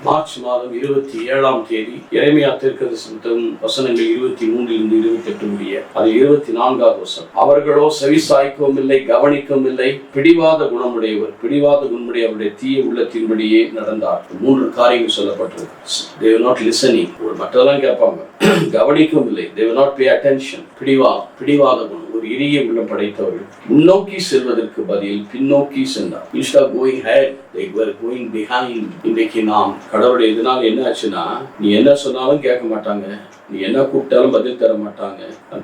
March மாதம் 27ஆம் தேதி எரேமியா தீர்க்கதரிசன புத்தகம் வசனங்கள் 23 28 முடிய அது 24வது வசனம். அவர்களோ செவிசாய்க்கவும் இல்லை, கவனிக்கவும் இல்லை, பிடிவாத குணமுடையவர். பிடிவாத குணமுடைய அவருடைய தீய உள்ளத்தின்படியே நடந்தார். 3 காரியங்கள் சொல்லப்பட்டிருக்கு. They were not listening. மற்றதெல்லாம் கேட்பாங்க, கவனிக்கவும் இல்லை. They were not pay attention. பிடிவாத குணம். ஒரு இறுகிய உள்ளம் படைத்தவர்கள் முன்னோக்கி செல்வதற்கு பதில் பின்னோக்கி சென்றார். Instead of going ahead, they were going behind. இன்றைக்கு நாம் கடவுளுடைய இதனால் என்ன ஆச்சுன்னா, நீ என்ன சொன்னாலும் கேட்க மாட்டாங்க, நீ என்ன கூப்பிட்டாலும் பதில் தர மாட்டாங்க.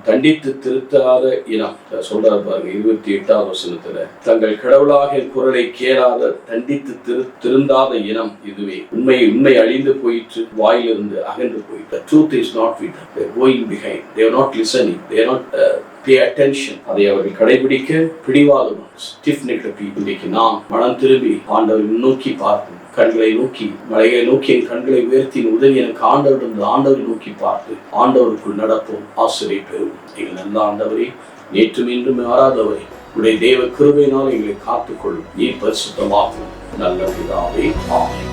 தண்டித்து திருத்தாத இனம் சொல்றாரு பாருங்க 28வது வசனத்துல. தங்கள் கடவுளாக குரலை கேளாத தண்டித்து திருந்தாத இனம் இதுவே. உண்மை அழிந்து போயிற்று, வாயிலிருந்து அகன்று போயிற்று. The truth is not with them. They are going behind. They are not listening. They are not pay attention. அதை அவர்கள் கடைபிடிக்க பிடிவாதம். Stiff necked people. இன்றைக்கு நாம் மனம் திரும்பி ஆண்டவரை நோக்கி பார்ப்போம். கண்களை நோக்கி, மலைகளை நோக்கி என் கண்களை உயர்த்தி உதவி எனக்கு ஆண்டவரை நோக்கி பார்த்து ஆண்டவருக்குள் நடப்போம். ஆசிரியை பெறுவோம். எங்கள் நல்ல ஆண்டவரே, நேற்று மீண்டும் மாறாதவரே, உடைய தேவ கிருபையினால் எங்களை காத்துக்கொள்ளும். நீ பரிசுத்தமாகும் நல்ல பிதாவே. ஆமென்.